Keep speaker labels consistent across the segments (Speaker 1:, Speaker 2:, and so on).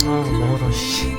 Speaker 1: 멀어 씨.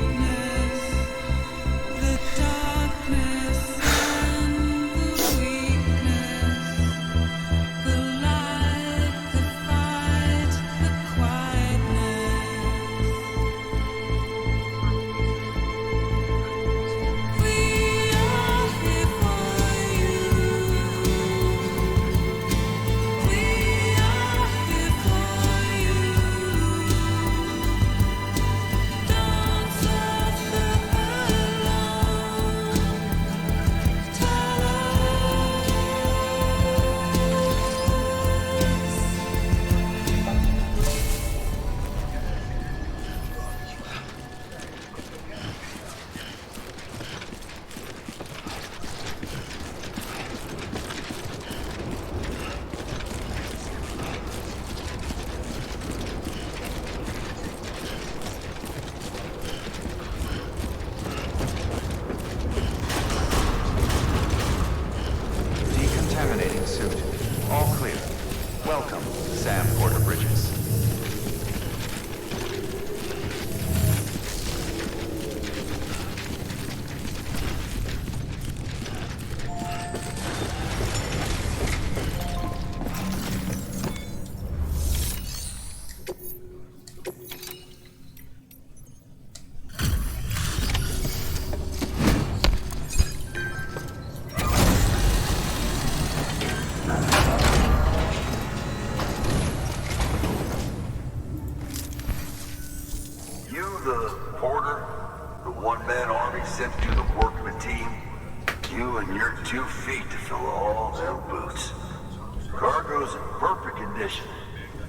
Speaker 2: expedition.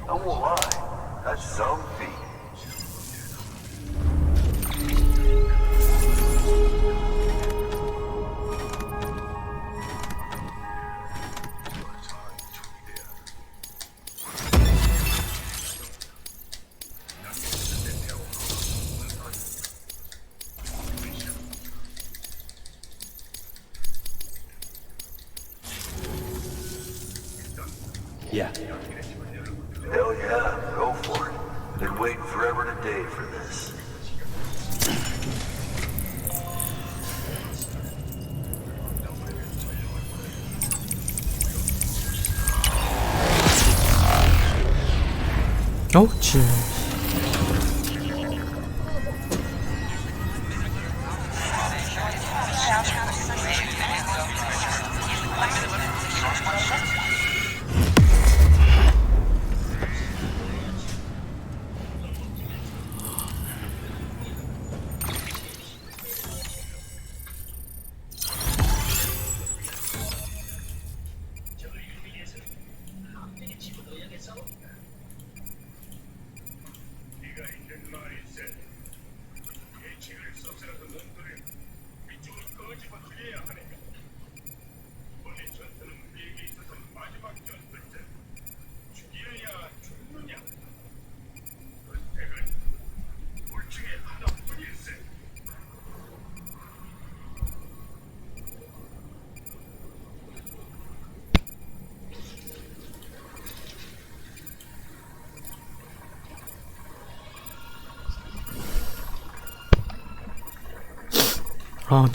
Speaker 2: I won't lie, that's some feat.
Speaker 3: Yeah.
Speaker 2: Hell yeah, go for it. Been waiting forever and a day for this.
Speaker 1: 진.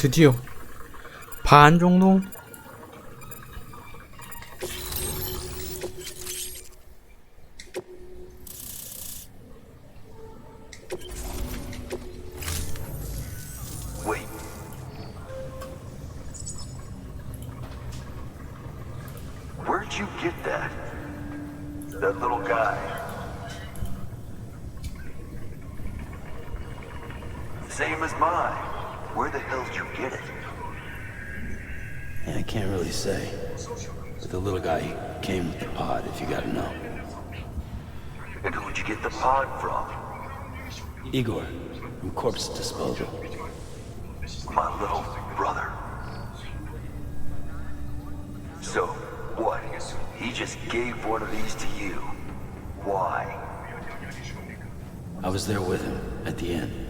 Speaker 1: 드디어 반 정도?
Speaker 2: Wait. Where'd you get that? That little guy? Same as mine. Where the hell did you get it?
Speaker 3: Yeah, I can't really say. But the little guy, he came with the pod, if you gotta know.
Speaker 2: And who'd you get the pod from?
Speaker 3: Igor, from Corpse Disposal.
Speaker 2: My little brother. So, what? He just gave one of these to you. Why?
Speaker 3: I was there with him, at the end.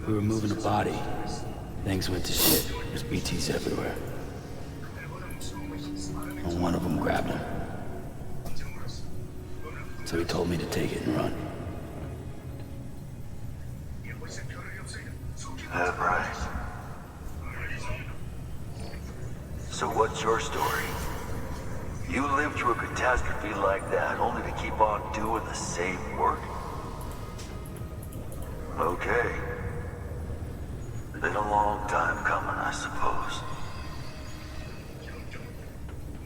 Speaker 3: We were moving a body. Things went to shit. There's BTs everywhere. And one of them grabbed him. So he told me to take it and run.
Speaker 2: That's right. So what's your story? You lived through a catastrophe like that only to keep on doing the same work? Okay. Been a long time coming, I suppose.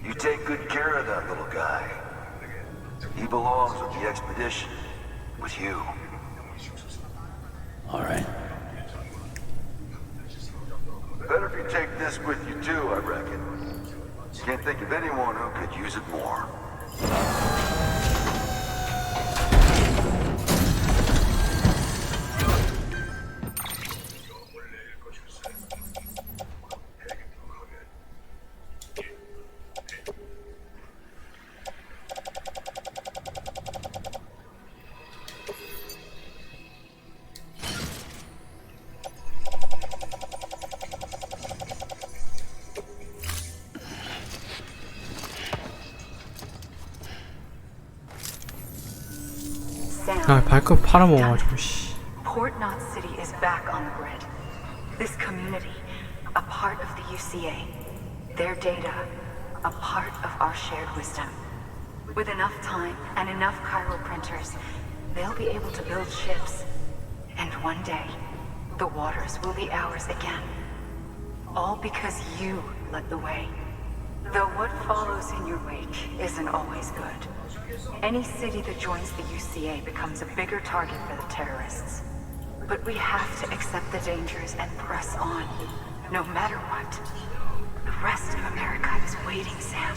Speaker 2: You take good care of that little guy. He belongs with the expedition. With you.
Speaker 3: All right.
Speaker 2: Better if you take this with you too, I reckon. Can't think of anyone who could use it more.
Speaker 1: 발끝 팔아먹어가지고 씨.
Speaker 4: Port Knot City is back on the grid. This community, a part of the UCA. Their data, a part of our shared wisdom. With enough time and enough chiral printers, they'll be able to build ships. And one day, the waters will be ours again. All because you led the way. Though what follows in your wake isn't always good. Any city that joins the UCA becomes a bigger target for the terrorists. But we have to accept the dangers and press on, no matter what. The rest of America is waiting, Sam.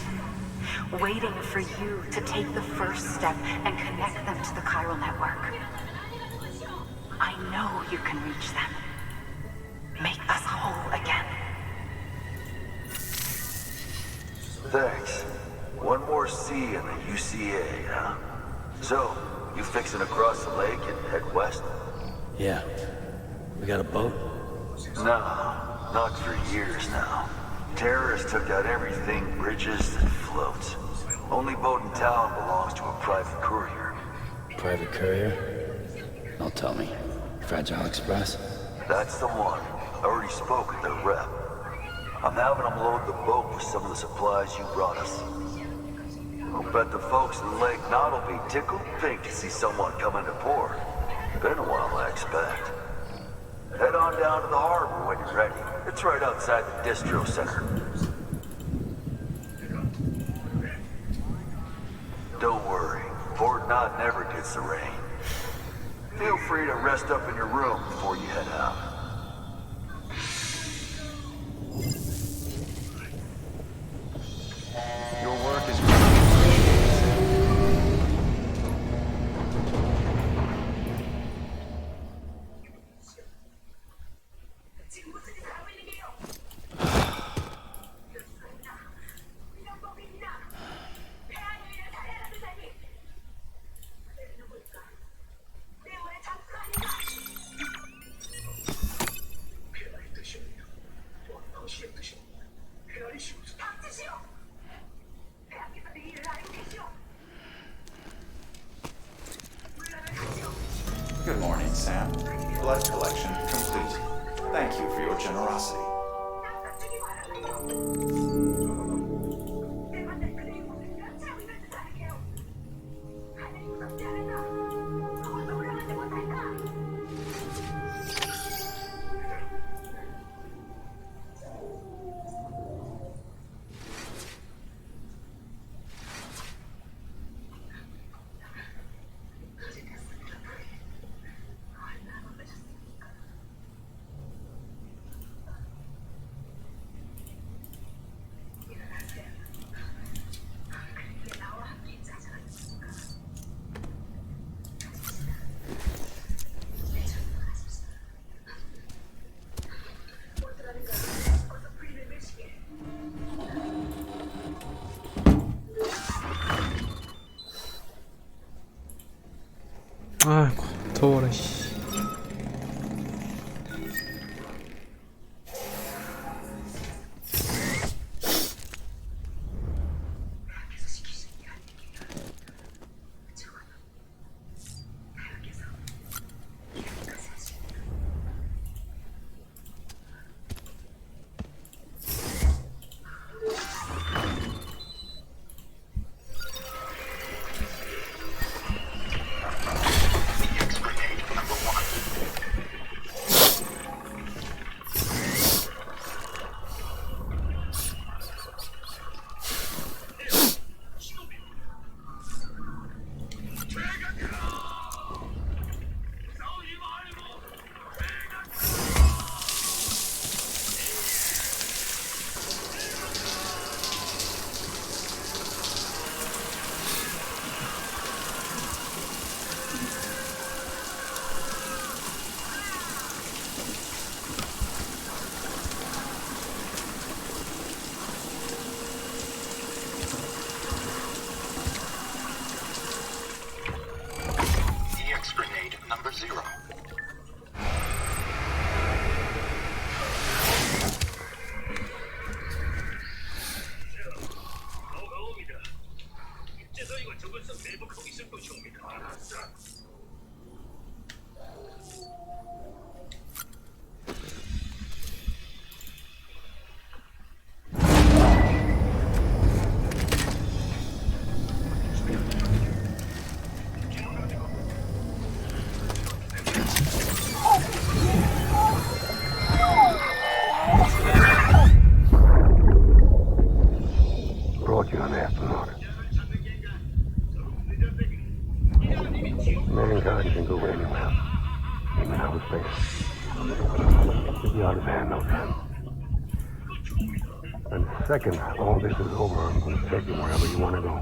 Speaker 4: waiting for you to take the first step and connect them to the chiral network. I know you can reach them. Make us whole again.
Speaker 2: Thanks. One more C in the UCA, huh? So, you fixing to cross the lake and head west?
Speaker 3: Yeah. We got a boat?
Speaker 2: No, not for years now. Terrorists took out everything, bridges, that floats. Only boat in town belongs to a private courier.
Speaker 3: Private courier? Don't tell me. Fragile Express?
Speaker 2: That's the one. I already spoke with their rep. I'm having them load the boat with some of the supplies you brought us. I'll bet the folks in Lake Knot will be tickled pink to see someone come into port. Been a while, I expect. Head on down to the harbor when you're ready. It's right outside the distro center. Don't worry, Port Knot never gets the rain. Feel free to rest up in your room before you head out.
Speaker 5: Your work is Good morning, Sam. Blood collection complete. Thank you for your generosity.
Speaker 1: 아이고 더워라 씨.
Speaker 6: Mankind can go anywhere, even outer space. To be out of hand, no time. And the second all this is over, I'm going to take you wherever you want to go.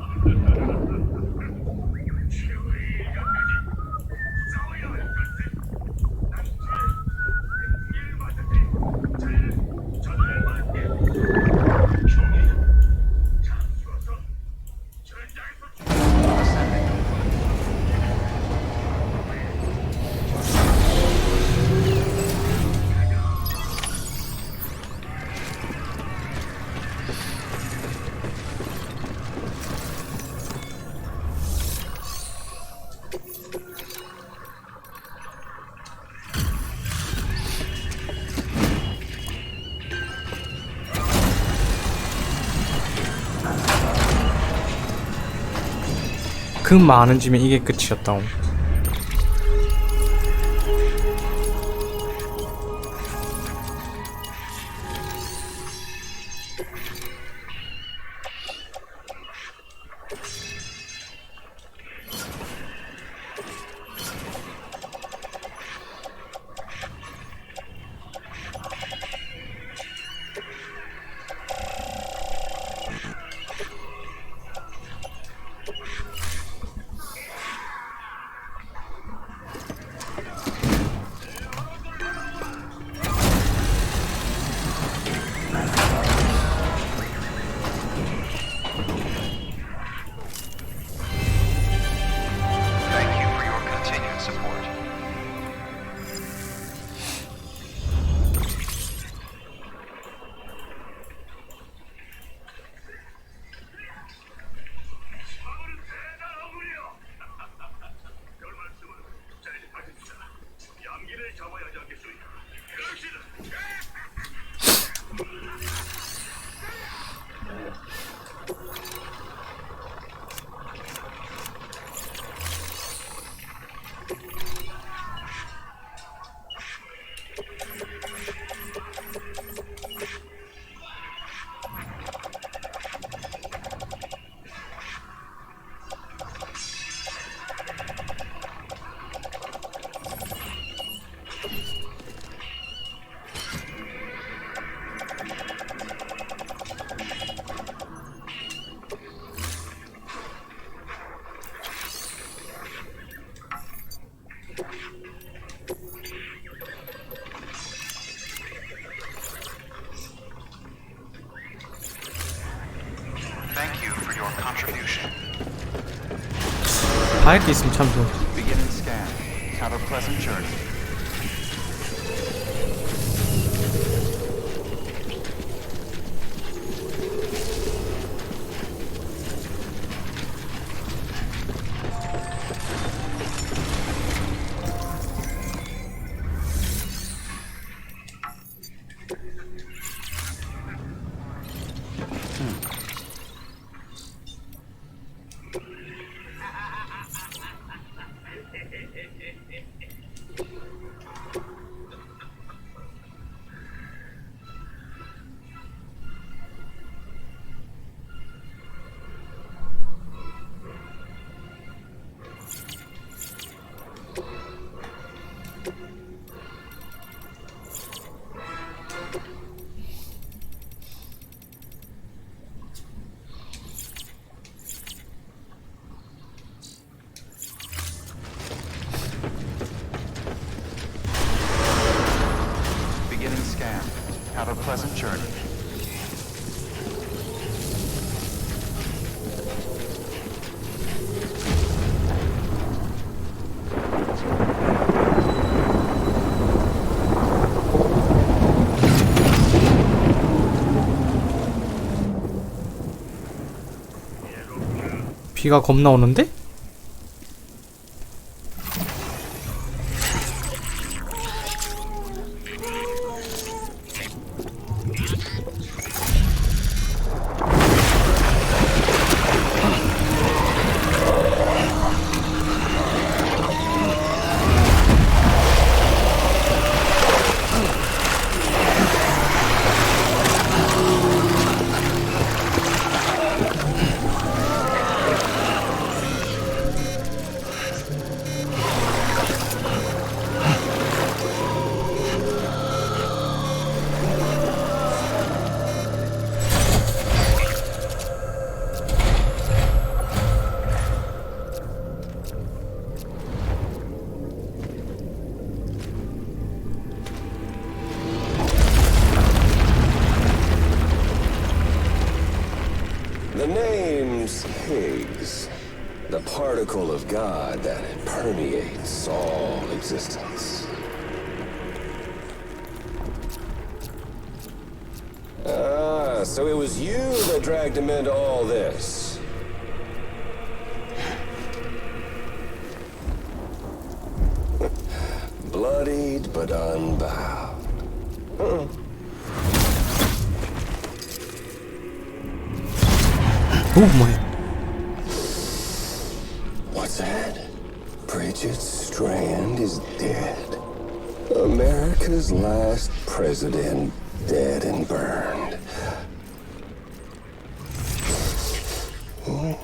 Speaker 1: 그 많은 짐에 이게 끝이었다고. 다 할 게 있으면 참 좋아.
Speaker 5: Beginning scan. Have a pleasant journey. Have a pleasant journey.
Speaker 1: 비가 겁나 오는데?
Speaker 7: name's Higgs, the particle of God that permeates all existence. Ah, so it was you that dragged him into all this. Bloodied but unbowed. Huh.
Speaker 1: 뭐야?
Speaker 7: What's that? Bridget Strand is dead. America's last president dead and burned. Oh,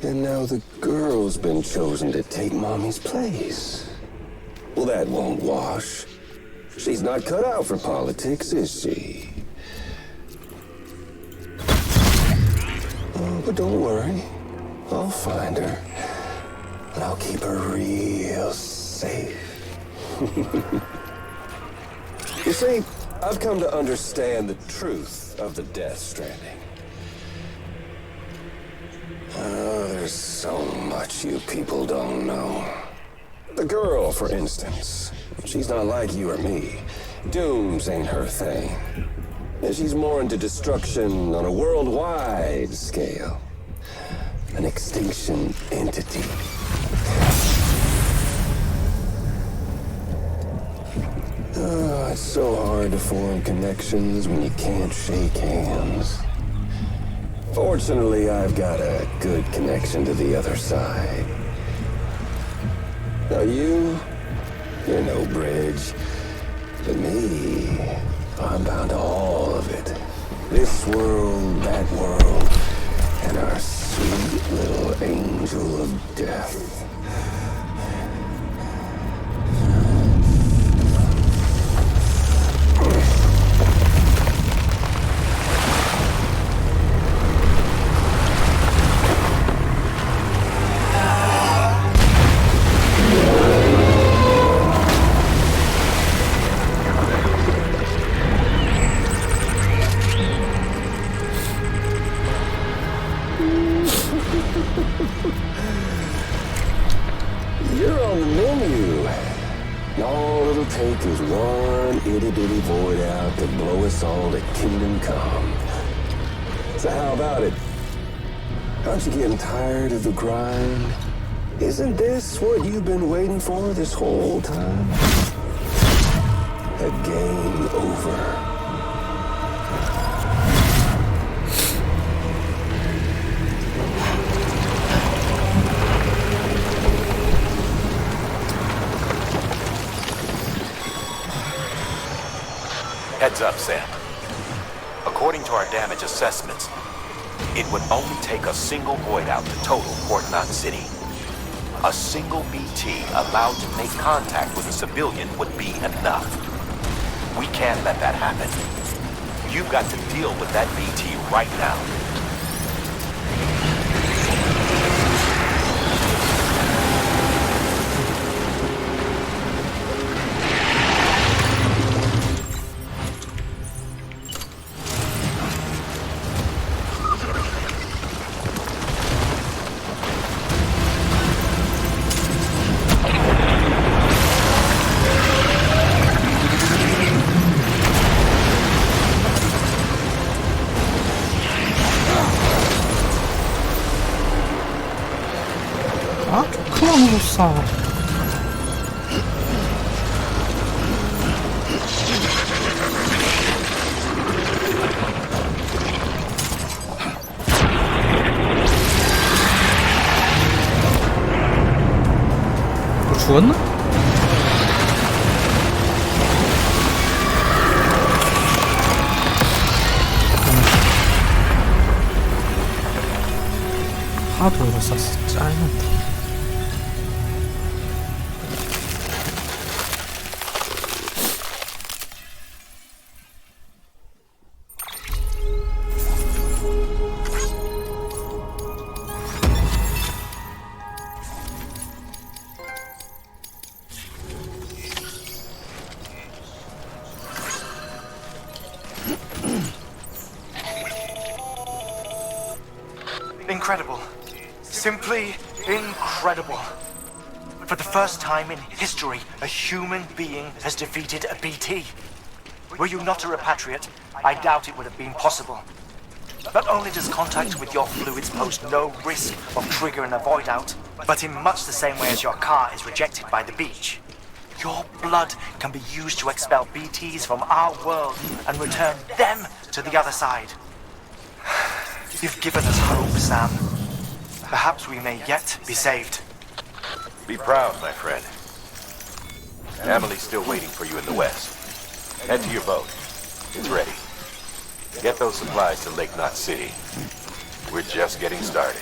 Speaker 7: and now the girl's been chosen to take Mommy's place. Well, that won't wash. She's not cut out for politics, is she? Oh, but don't worry. I'll find her. And I'll keep her real safe. You see, I've come to understand the truth of the Death Stranding. Oh, there's so much you people don't know. The girl, for instance, she's not like you or me. Dooms ain't her thing. And she's more into destruction on a worldwide scale. An extinction entity. Oh, it's so hard to form connections when you can't shake hands. Fortunately, I've got a good connection to the other side. Now you're no bridge. But me, I'm bound to all of it. This world, that world, and our sweet little angel of death. You're on the menu. All it'll take is one itty-bitty void out to blow us all to kingdom come. So how about it? Aren't you getting tired of the grind? Isn't this what you've been waiting for this whole time? A game over.
Speaker 8: Heads up, Sam. According to our damage assessments, it would only take a single void out to total Port Knot City. A single BT allowed to make contact with a civilian would be enough. We can't let that happen. You've got to deal with that BT right now.
Speaker 1: 아, 그만 못 사. 죽었나? 하도 이거 쌌어. 짜증난다.
Speaker 9: Incredible. Simply incredible. For the first time in history, a human being has defeated a BT. Were you not a repatriate, I doubt it would have been possible. Not only does contact with your fluids pose no risk of triggering a void out, but in much the same way as your car is rejected by the beach. Your blood can be used to expel BTs from our world and return them to the other side. You've given us hope, Sam. Perhaps we may yet be saved.
Speaker 8: Be proud, my friend. Emily's still waiting for you in the west. Head to your boat. It's ready. Get those supplies to Lake Knot City. We're just getting started.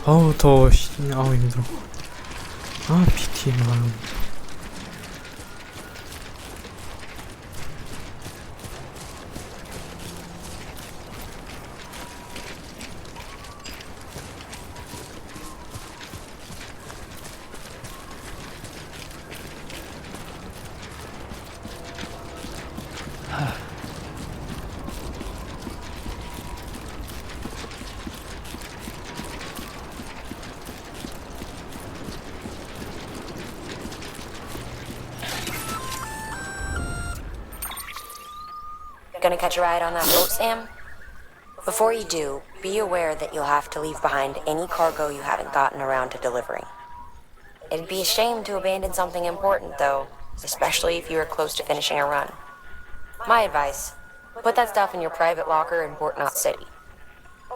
Speaker 1: 아우 더워. 아우 힘들어. 아 PT만.
Speaker 10: Gonna catch a ride on that boat, Sam? Before you do, be aware that you'll have to leave behind any cargo you haven't gotten around to delivering. It'd be a shame to abandon something important, though, especially if you are close to finishing a run. My advice, put that stuff in your private locker in Port Knot City.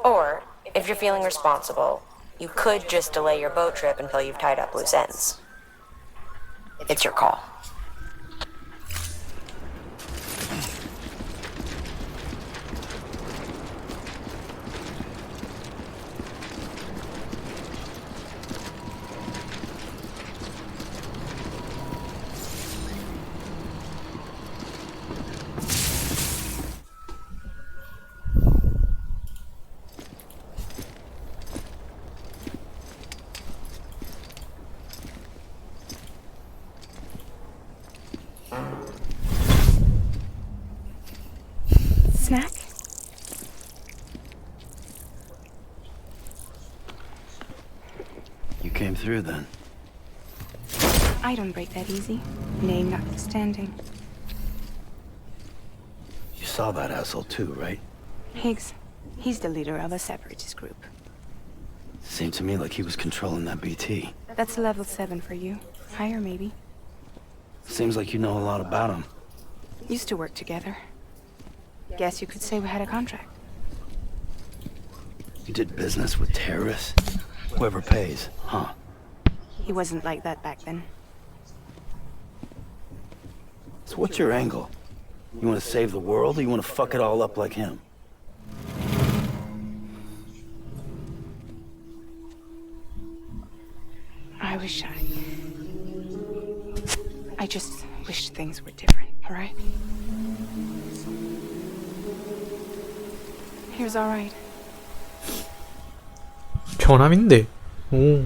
Speaker 10: Or, if you're feeling responsible, you could just delay your boat trip until you've tied up loose ends. It's your call.
Speaker 11: Snack?
Speaker 3: You came through then.
Speaker 11: I don't break that easy. Name notwithstanding.
Speaker 3: You saw that asshole too, right?
Speaker 11: Higgs. He's the leader of a separatist group.
Speaker 3: Seemed to me like he was controlling that BT.
Speaker 11: That's level 7 for you. Higher, maybe.
Speaker 3: Seems like you know a lot about him.
Speaker 11: Used to work together. Guess you could say we had a contract.
Speaker 3: You did business with terrorists? Whoever pays, huh?
Speaker 11: He wasn't like that back then.
Speaker 3: So what's your angle? You want to save the world, or you want to fuck it all up like him?
Speaker 11: I just wish things were different, alright? Here's alright.
Speaker 1: 변함인데. 오.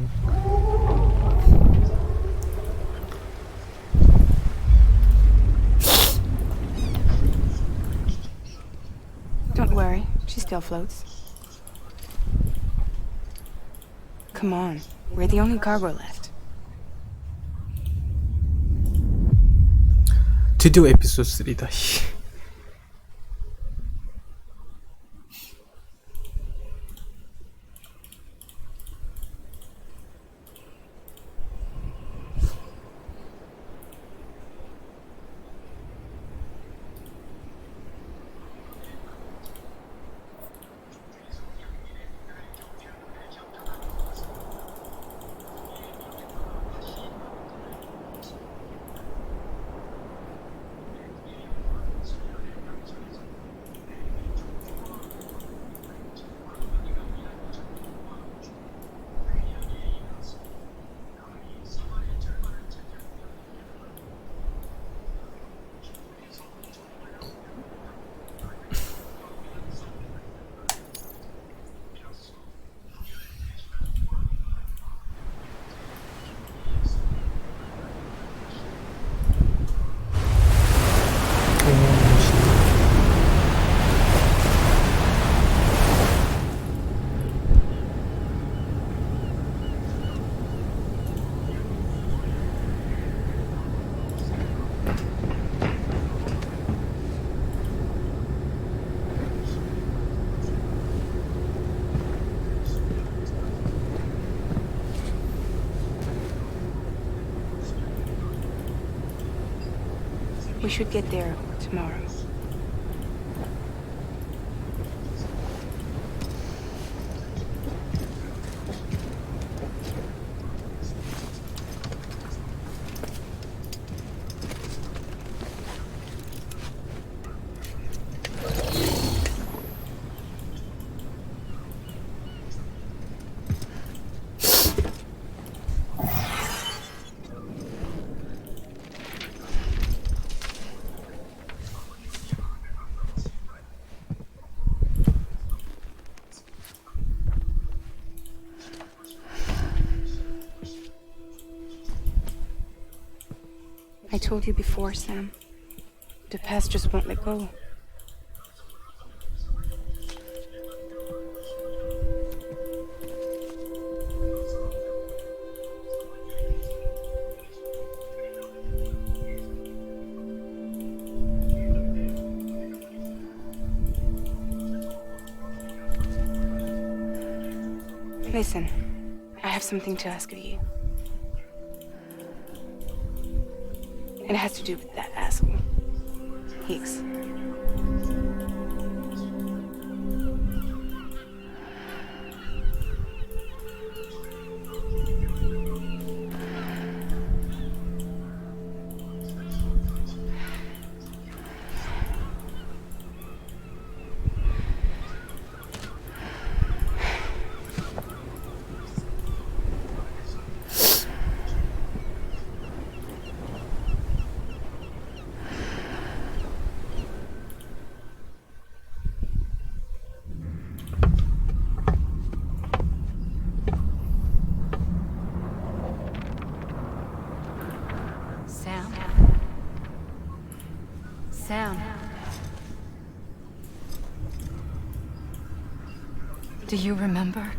Speaker 11: still floats. Come on, we're the only cargo left.
Speaker 1: 드디어 에피소드 3다.
Speaker 11: We should get there tomorrow. I told you before, Sam. The past just won't let go. Listen, I have something to ask of you. It has to do with that asshole, Higgs.
Speaker 4: Sam. Do you remember?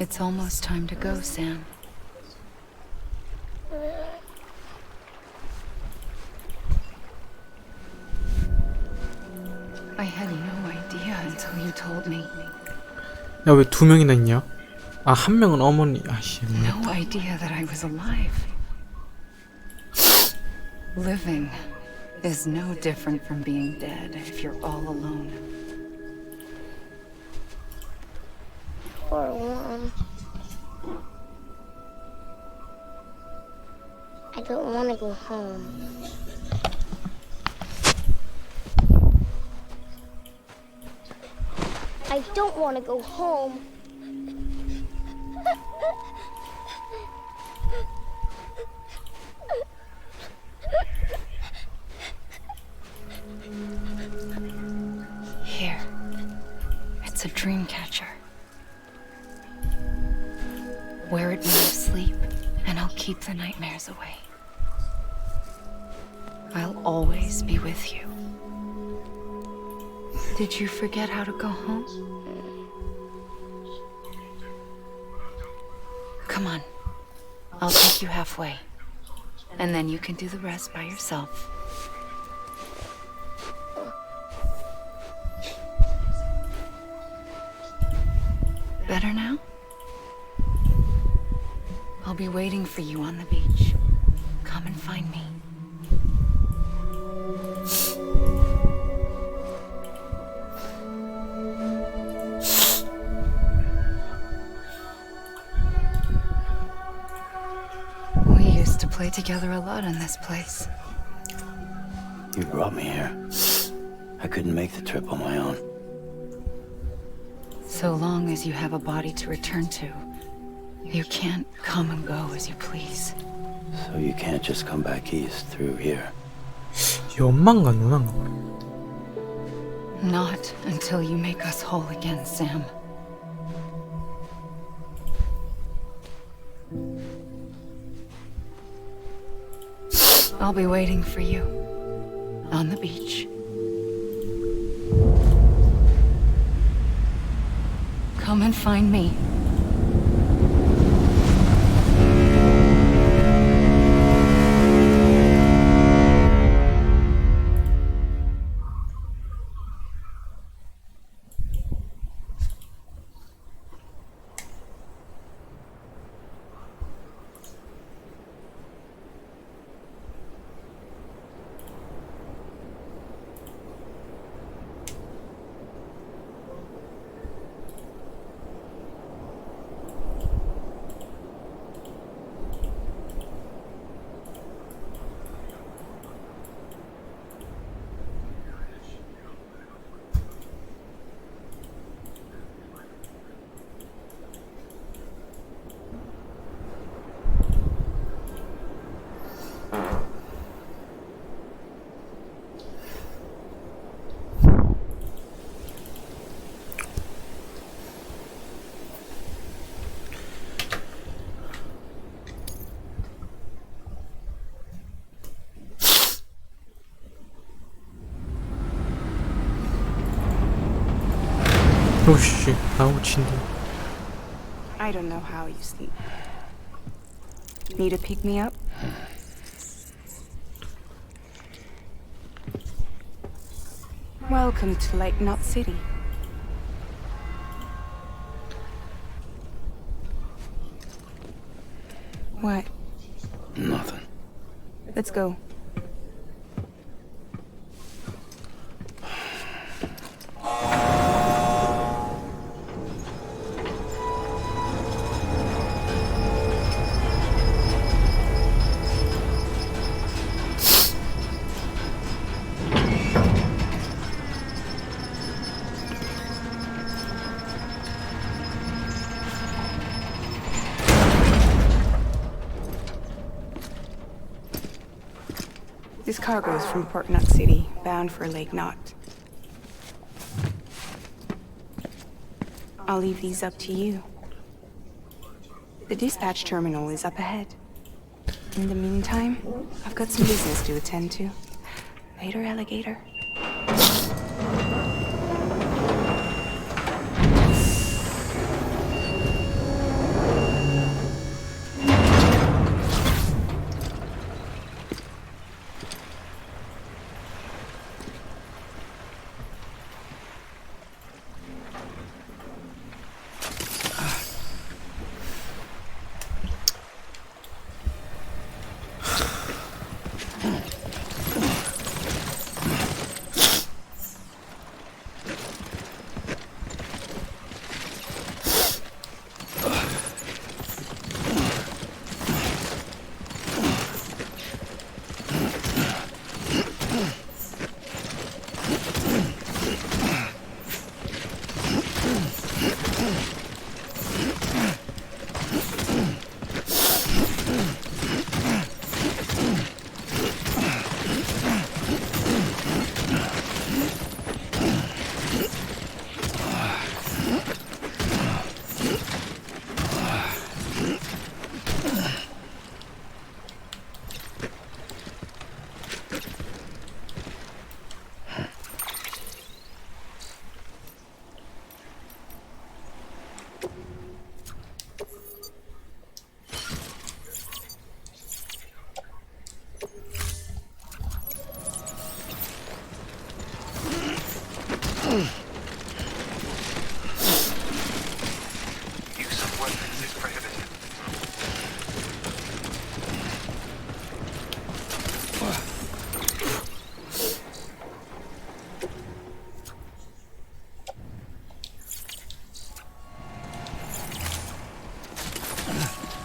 Speaker 4: It's almost time to go, Sam. I had no idea until you told me.
Speaker 1: 야, 왜 두 명이나 있냐? 아, 한 명은 어머니. 아씨.
Speaker 4: No idea that I was alive. Living is no different from being dead if you're all alone.
Speaker 12: Poor one. I don't want to go home. I don't want to go home.
Speaker 11: Here. It's a dream catcher. Wear it when you sleep, and I'll keep the nightmares away. I'll always be with you. Did you forget how to go home? Come on. I'll take you halfway. And then you can do the rest by yourself. Better now? I'll be waiting for you on the beach. Come and find me. We used to play together a lot in this place.
Speaker 3: You brought me here. I couldn't make the trip on my own.
Speaker 11: So long as you have a body to return to, you can't come and go as you please.
Speaker 3: So you can't just come back east through here?
Speaker 1: 엄마인가 누나인가?
Speaker 11: Not until you make us whole again, Sam. I'll be waiting for you on the beach. Come and find me.
Speaker 1: 오씨, 아우 친데.
Speaker 11: I don't know how you sleep. Need to pick me up? Welcome to Lake Knot City. What?
Speaker 3: Nothing.
Speaker 11: Let's go. This cargo is from Port Knot City, bound for Lake Knot. I'll leave these up to you. The dispatch terminal is up ahead. In the meantime, I've got some business to attend to. Later, alligator.
Speaker 13: Use of weapons is prohibited.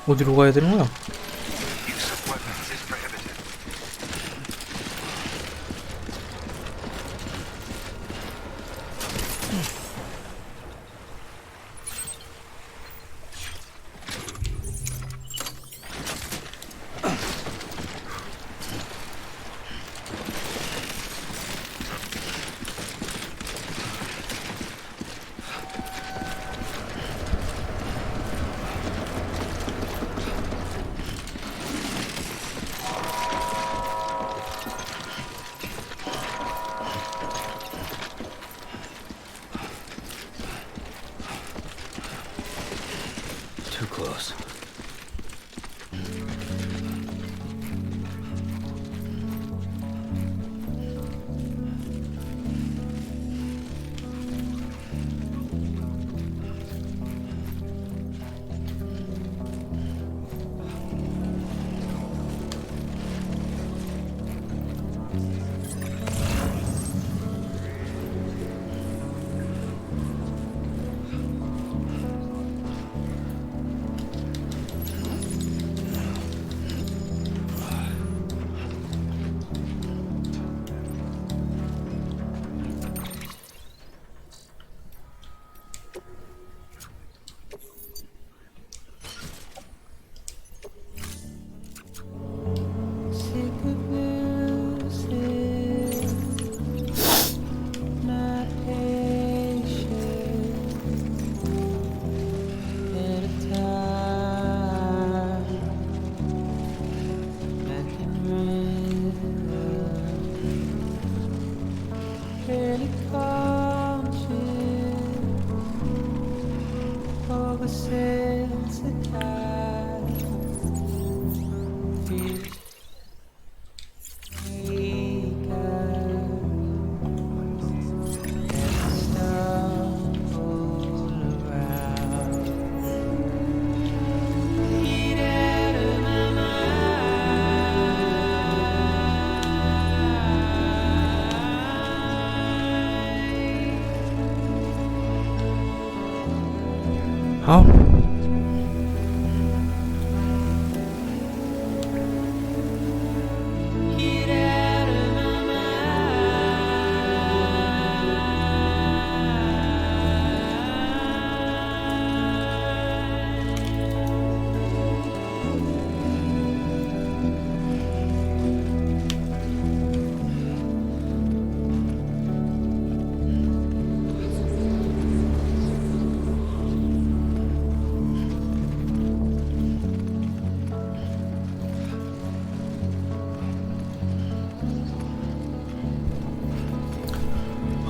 Speaker 1: 어디로 가야 되는 거야?
Speaker 13: Use of weapons is prohibited.
Speaker 3: Too close.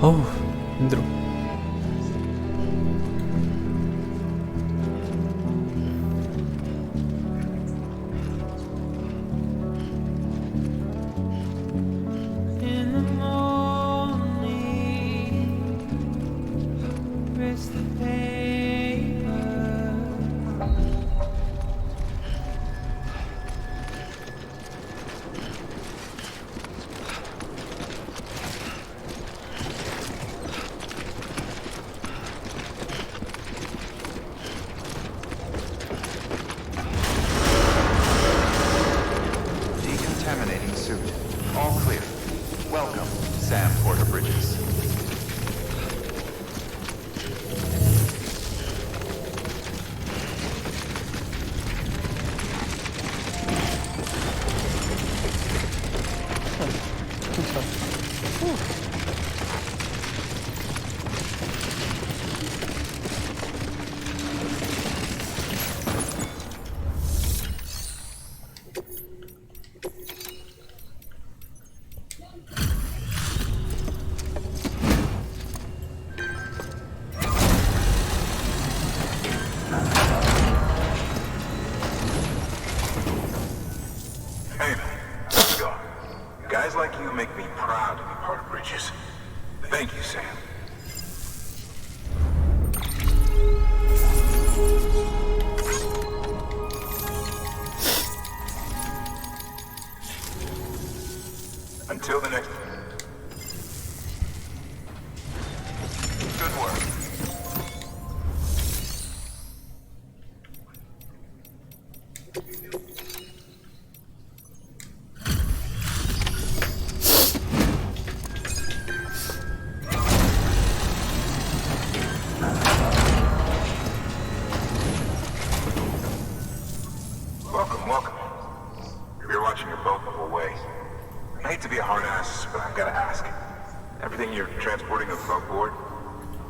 Speaker 1: 어우, 힘들어.
Speaker 5: Decontaminating suit. All clear. Welcome, Sam Porter Bridges.
Speaker 13: Hey man, let's go. Guys like you make me proud to be part of Bridges. Thank you, Sam. Until the next. Good work. Welcome. You're watching your boat move away. I hate to be a hard ass, but I've gotta ask. Everything you're transporting above board?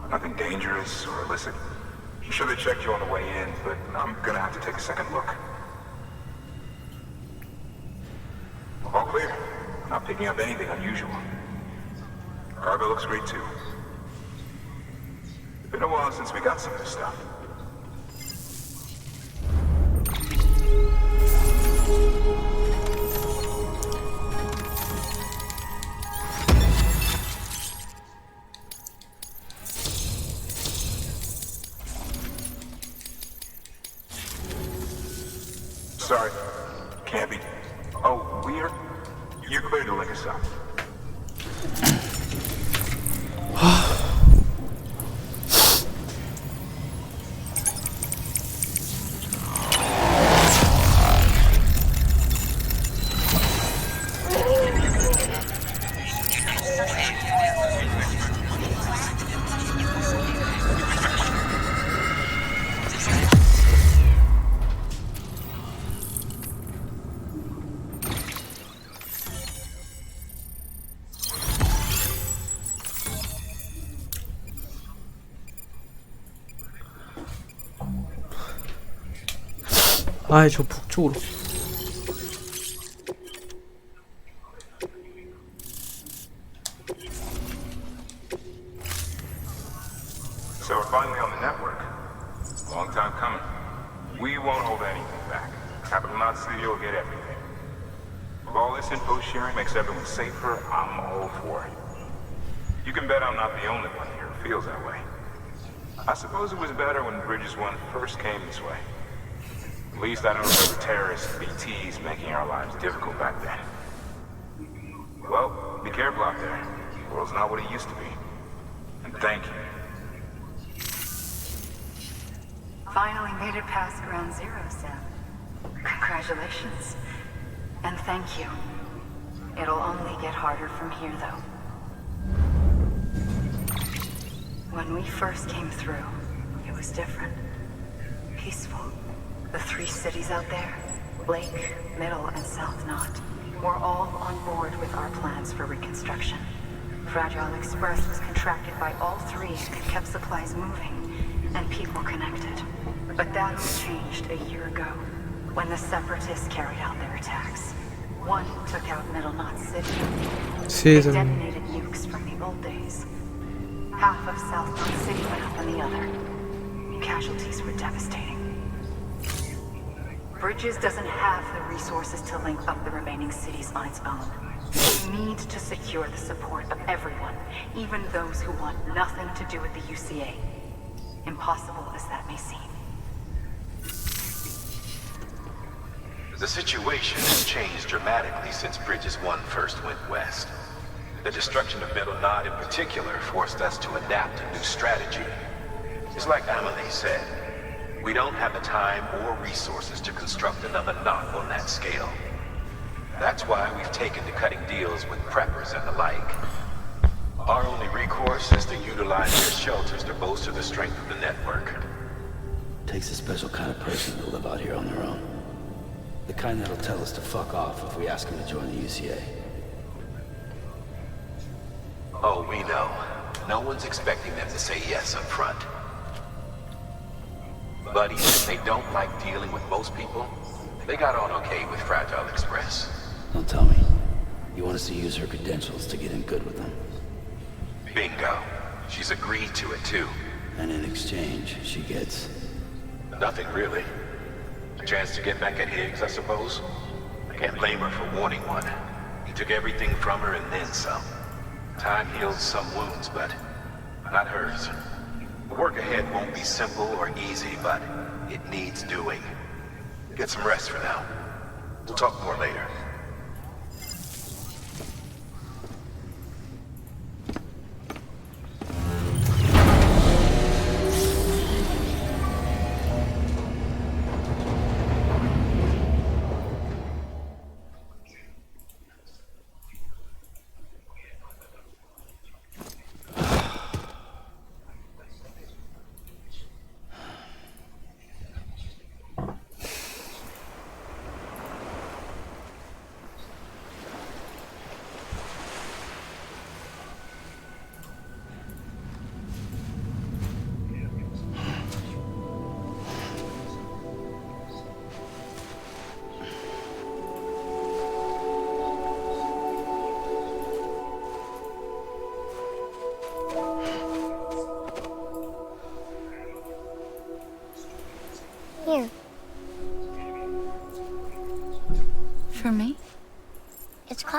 Speaker 13: Nothing dangerous or illicit? I'm sure they checked you on the way in, but I'm gonna have to take a second look. All clear. Not picking up anything unusual. Cargo looks great too. It's been a while since we got some of this stuff. Sorry. Can't be. Oh, weird. You're clear to link us up.
Speaker 1: 아이 저 북쪽으로.
Speaker 13: So we're finally on the network. Long time coming. We won't hold anything back. Capital Knot City will get everything. If all this info sharing makes everyone safer, I'm all for it. You can bet I'm not the only one here who feels that way. I suppose it was better when Bridges 1 first came this way. At least I don't remember terrorists and BTs making our lives difficult back then. Well, be careful out there. The world's not what it used to be. And thank you.
Speaker 4: Finally made it past ground zero, Sam. Congratulations. And thank you. It'll only get harder from here, though. When we first came through, it was different. Peaceful. The 3 cities out there, Blake, Middle, and South Knot, were all on board with our plans for reconstruction. Fragile Express was contracted by all 3 and kept supplies moving and people connected. But that all changed a year ago, when the Separatists carried out their attacks. One took out Middle Knot City. They detonated nukes from the old days. Half of South Knot City went up on the other. Casualties were devastating. Bridges doesn't have the resources to link up the remaining cities on its own. We need to secure the support of everyone, even those who want nothing to do with the UCA. Impossible as that may seem.
Speaker 8: The situation has changed dramatically since Bridges 1 first went west. The destruction of Middle Knot in particular forced us to adapt a new strategy. It's like Amelie said, we don't have the time or resources to construct another knot on that scale. That's why we've taken to cutting deals with preppers and the like. Our only recourse is to utilize their shelters to bolster the strength of the network.
Speaker 3: Takes a special kind of person to live out here on their own. The kind that'll tell us to fuck off if we ask him to join the UCA.
Speaker 8: Oh, we know. No one's expecting them to say yes up front. But even if they don't like dealing with most people, they got on okay with Fragile Express.
Speaker 3: Don't tell me. You want us to use her credentials to get in good with them?
Speaker 8: Bingo. She's agreed to it too.
Speaker 3: And in exchange, she gets...
Speaker 8: Nothing really. A chance to get back at Higgs, I suppose. I can't blame her for wanting one. He took everything from her and then some. Time heals some wounds, but not hers. The work ahead won't be simple or easy, but it needs doing. Get some rest for now. We'll talk more later.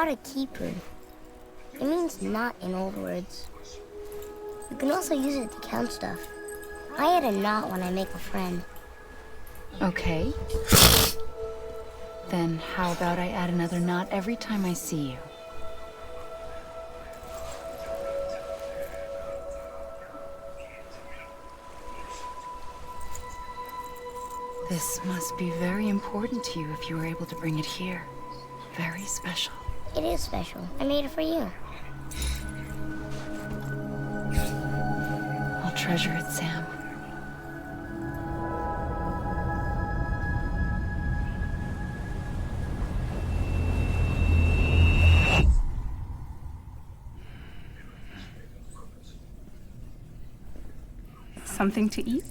Speaker 12: about a keeper? It means knot in old words. You can also use it to count stuff. I add a knot when I make a friend.
Speaker 14: Okay. Then how about I add another knot every time I see you? This must be very important to you if you were able to bring it here. Very special.
Speaker 12: It is special. I made it for you.
Speaker 14: I'll treasure it, Sam.
Speaker 11: Something to eat?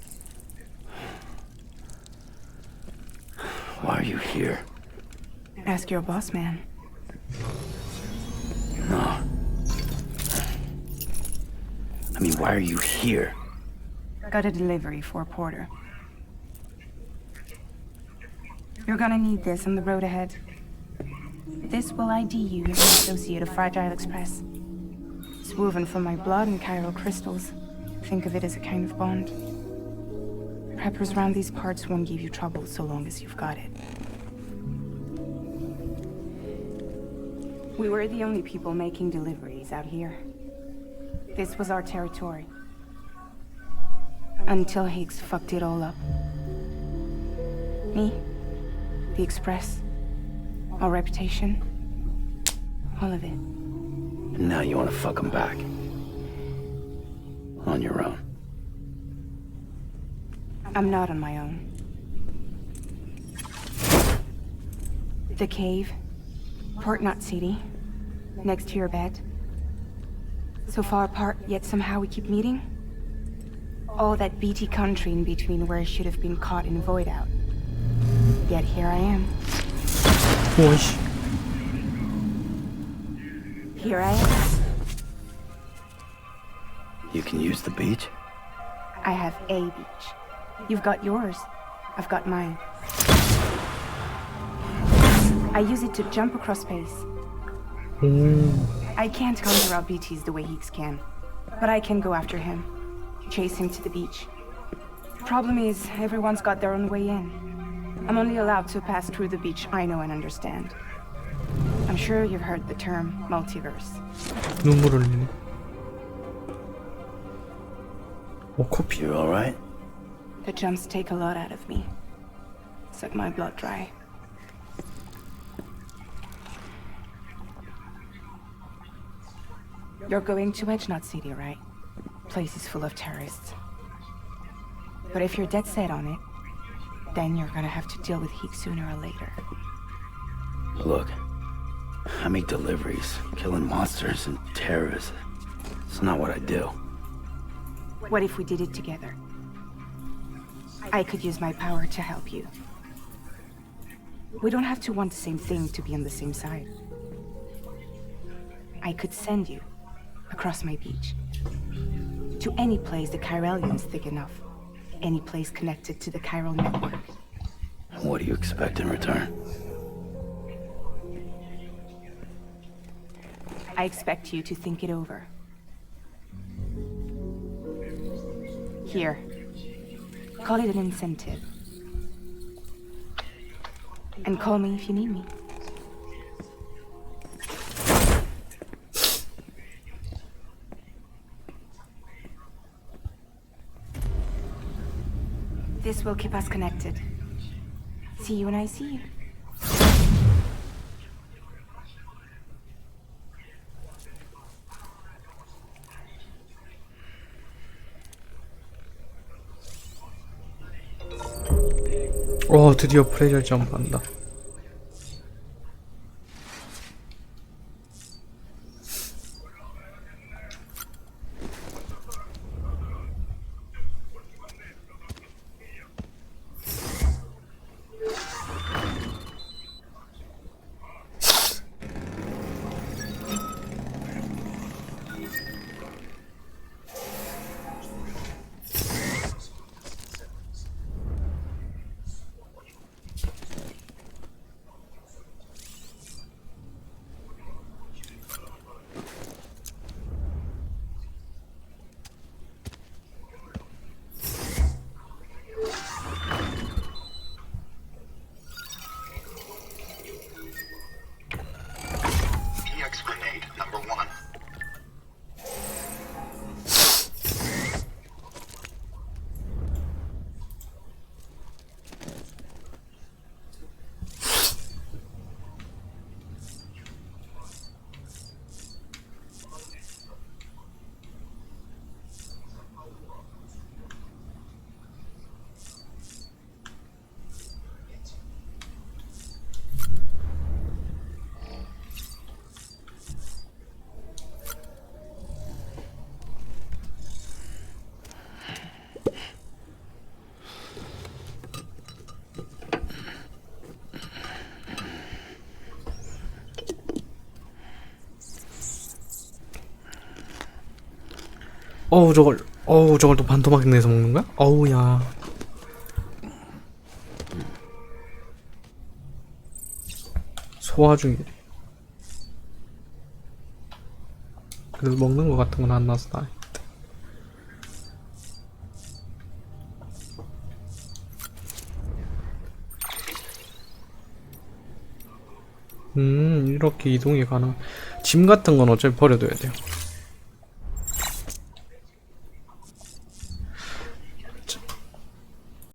Speaker 3: Why are you here?
Speaker 11: Ask your boss man.
Speaker 3: No. I mean, why are you here?
Speaker 11: Got a delivery for a porter. You're gonna need this on the road ahead. This will ID you as an associate of Fragile Express. It's woven from my blood and chiral crystals. Think of it as a kind of bond. Preppers around these parts won't give you trouble so long as you've got it. We were the only people making deliveries out here. This was our territory. Until Higgs fucked it all up. Me, the Express, our reputation, all of it.
Speaker 3: And now you want to fuck him back. On your own.
Speaker 11: I'm not on my own. The cave, Port Knot City, next to your bed. So far apart, yet somehow we keep meeting. All that BT country in between where I should have been caught in Void Out. Yet here I am.
Speaker 1: Whoosh.
Speaker 11: Here I am.
Speaker 3: You can use the beach?
Speaker 11: I have a beach. You've got yours. I've got mine. I use it to jump across space. I can't counter out BTs the way Higgs can, but I can go after him, chase him to the beach. Problem is, everyone's got their own way in. I'm only allowed to pass through the beach I know and understand. I'm sure you've heard the term multiverse.
Speaker 1: 눈물 흘리네. 오, 코피.
Speaker 3: You alright?
Speaker 11: The jumps take a lot out of me. Suck my blood dry. You're going to Edge Knot City, right? Place is full of terrorists. But if you're dead set on it, then you're gonna have to deal with Higgs sooner or later.
Speaker 3: Look, I make deliveries, killing monsters and terrorists. It's not what I do.
Speaker 11: What if we did it together? I could use my power to help you. We don't have to want the same thing to be on the same side. I could send you across my beach to any place the chiralium's thick enough. Any place connected to the chiral network.
Speaker 3: What do you expect in return?
Speaker 11: I expect you to think it over. Here. Call it an incentive. And call me if you need me. This will keep us connected. See you when I see you.
Speaker 1: 오, 드디어 프레저 점프한다. 저걸 또 반토막 내서 먹는 거야? 어우야. 소화 중이래. 그래도 먹는 거 같은 건 안 나서 다행이다. 이렇게 이동이 가능. 짐 같은 건 어차피 버려둬야 돼요.